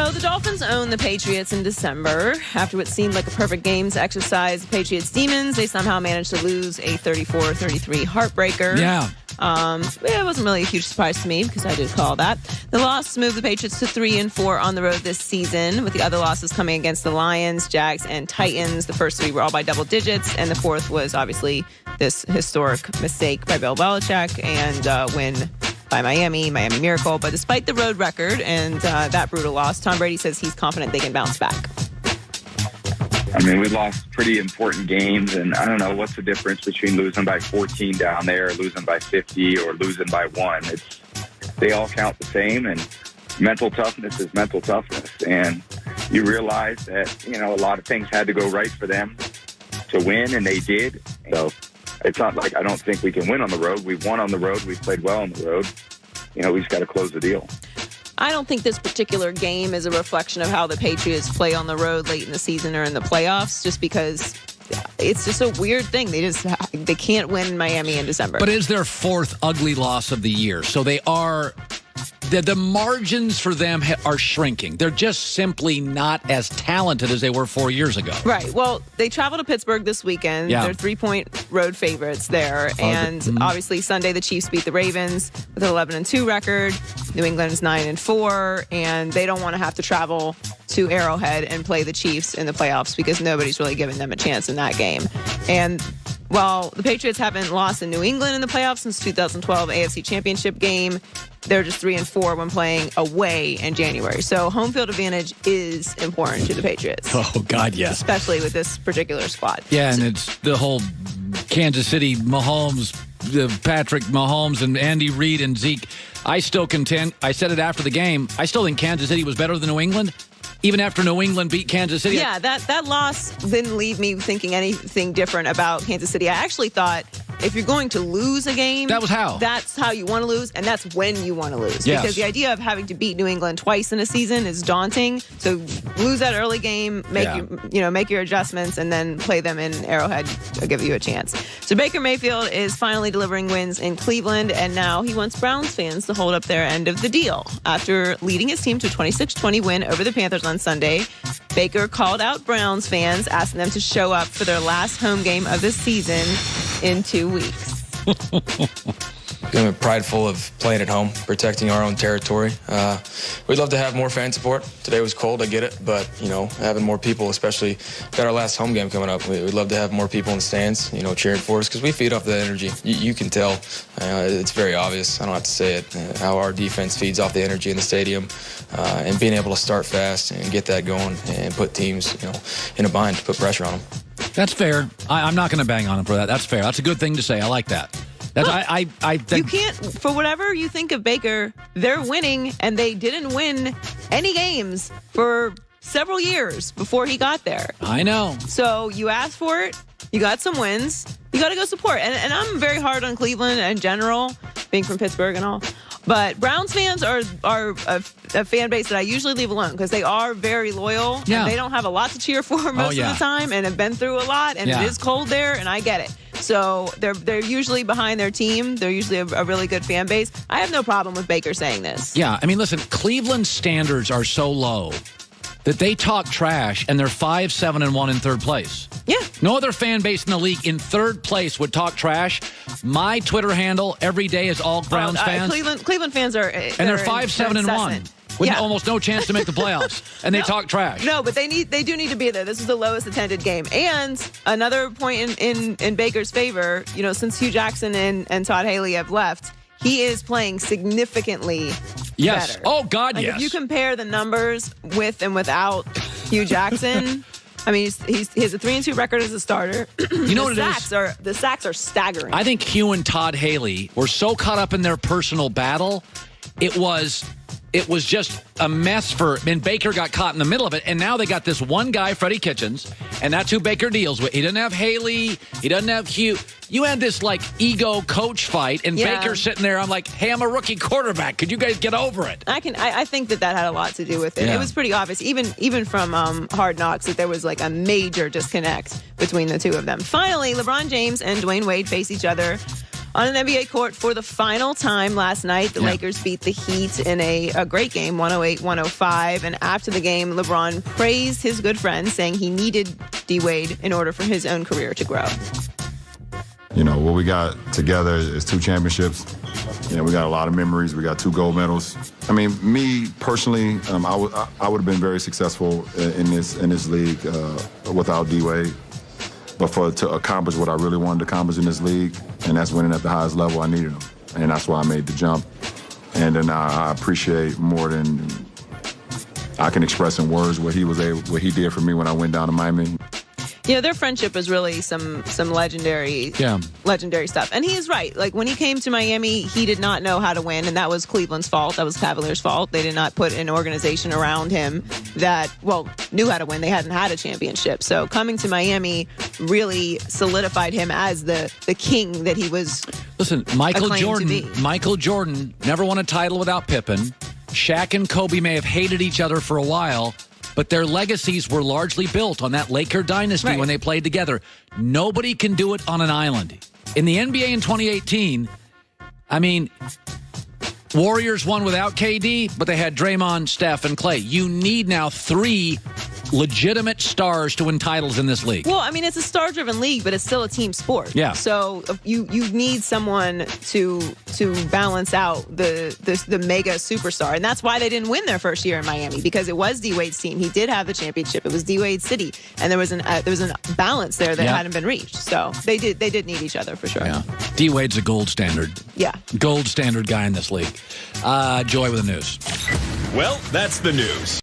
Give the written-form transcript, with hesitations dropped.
So the Dolphins own the Patriots in December. After what seemed like a perfect game to exercise the Patriots' demons, they somehow managed to lose a 34-33 heartbreaker. Yeah. It wasn't really a huge surprise to me because I did call that. The loss moved the Patriots to 3-4 on the road this season, with the other losses coming against the Lions, Jags, and Titans. The first three were all by double digits, and the fourth was obviously this historic mistake by Bill Belichick and win by Miami Miracle. But despite the road record and that brutal loss, Tom Brady says he's confident they can bounce back. I mean, we lost pretty important games, and I don't know what's the difference between losing by 14 down there, losing by 50, or losing by 1. They all count the same, and mental toughness is mental toughness. And you realize that, a lot of things had to go right for them to win, and they did. So it's not like I don't think we can win on the road. We've won on the road. We've played well on the road. We just got to close the deal. I don't think this particular game is a reflection of how the Patriots play on the road late in the season or in the playoffs, just because it's just a weird thing. They can't win in Miami in December. But it is their fourth ugly loss of the year. So they are... The margins for them are shrinking. They're just simply not as talented as they were 4 years ago. Right. Well, they travel to Pittsburgh this weekend. Yeah. They're 3-point road favorites there. And obviously Sunday the Chiefs beat the Ravens with an 11-2 record. New England's 9-4. And they don't want to have to travel to Arrowhead and play the Chiefs in the playoffs because nobody's really given them a chance in that game. And while the Patriots haven't lost in New England in the playoffs since 2012 AFC Championship game, they're just 3-4 when playing away in January. So home field advantage is important to the Patriots. Oh, God, yes. Especially with this particular squad. Yeah, and it's the whole Kansas City Mahomes, Patrick Mahomes and Andy Reid and Zeke. I still contend, I said it after the game, I still think Kansas City was better than New England. Even after New England beat Kansas City. Yeah, that loss didn't leave me thinking anything different about Kansas City. I actually thought if you're going to lose a game, that's how you want to lose, and that's when you want to lose. Yes. Because the idea of having to beat New England twice in a season is daunting. So lose that early game, make your adjustments, and then play them in Arrowhead. I'll give you a chance. So Baker Mayfield is finally delivering wins in Cleveland, and now he wants Browns fans to hold up their end of the deal. After leading his team to a 26-20 win over the Panthers on Sunday, Baker called out Browns fans, asking them to show up for their last home game of the season in 2 weeks. I'm prideful of playing at home, protecting our own territory. We'd love to have more fan support. Today was cold, I get it, but, having more people, especially got our last home game coming up. We'd love to have more people in the stands, cheering for us, because we feed off that energy. You can tell. It's very obvious. I don't have to say it, how our defense feeds off the energy in the stadium, and being able to start fast and get that going and put teams, in a bind, put pressure on them. That's fair. I'm not going to bang on him for that. That's fair. That's a good thing to say. I like that. You can't, for whatever you think of Baker, they're winning, and they didn't win any games for several years before he got there. I know. So you asked for it. You got some wins. You got to go support. And I'm very hard on Cleveland in general, being from Pittsburgh and all. But Browns fans are a fan base that I usually leave alone because they are very loyal. Yeah. And they don't have a lot to cheer for most of the time and have been through a lot. And it is cold there, and I get it. So they're usually behind their team. They're usually a really good fan base. I have no problem with Baker saying this. Yeah, I mean, listen, Cleveland's standards are so low that they talk trash, and they're 5-7-1 in third place. Yeah. No other fan base in the league in third place would talk trash. My Twitter handle every day is all Browns fans. Cleveland fans are... And they're 5-7-1. With almost no chance to make the playoffs. And they talk trash. No, but they do need to be there. This is the lowest attended game. And another point in Baker's favor, since Hugh Jackson and Todd Haley have left, he is playing significantly better. Oh, God, yes. If you compare the numbers with and without Hugh Jackson... I mean, he has a 3-2 record as a starter. You know what it is? The sacks are staggering. I think Hugh and Todd Haley were so caught up in their personal battle, it was just a mess and Baker got caught in the middle of it, and now they got this one guy, Freddie Kitchens, and that's who Baker deals with. He doesn't have Haley. He doesn't have Hugh. You had this, ego coach fight, and Baker sitting there, I'm like, hey, I'm a rookie quarterback. Could you guys get over it? I think that had a lot to do with it. Yeah. It was pretty obvious, even from Hard Knocks, that there was, a major disconnect between the two of them. Finally, LeBron James and Dwyane Wade face each other On an NBA court for the final time last night, the Lakers beat the Heat in a great game, 108-105. And after the game, LeBron praised his good friend, saying he needed D. Wade in order for his own career to grow. You know, what we got together is 2 championships. You know, we got a lot of memories. We got 2 gold medals. I mean, me personally, I would have been very successful in this league without D. Wade. But to accomplish what I really wanted to accomplish in this league, and that's winning at the highest level, I needed him. And that's why I made the jump. And then I appreciate more than I can express in words what he did for me when I went down to Miami. You know, their friendship is really some legendary stuff. And he is right. Like, when he came to Miami, he did not know how to win, and that was Cleveland's fault. That was Cavaliers' fault. They did not put an organization around him that, well, knew how to win. They hadn't had a championship. So coming to Miami really solidified him as the king that he was. Listen, Michael Jordan never won a title without Pippen. Shaq and Kobe may have hated each other for a while, but their legacies were largely built on that Laker dynasty when they played together. Nobody can do it on an island. In the NBA in 2018, I mean, Warriors won without KD, but they had Draymond, Steph, and Clay. You need now 3 legitimate stars to win titles in this league. Well, I mean, it's a star-driven league, but it's still a team sport. Yeah. So you need someone to balance out the mega superstar, and that's why they didn't win their first year in Miami, because it was D. Wade's team. He did have the championship. It was D. Wade's city, and there was a balance there that hadn't been reached. So they did need each other for sure. Yeah. D. Wade's a gold standard. Yeah. Gold standard guy in this league. Joy with the news. Well, that's the news.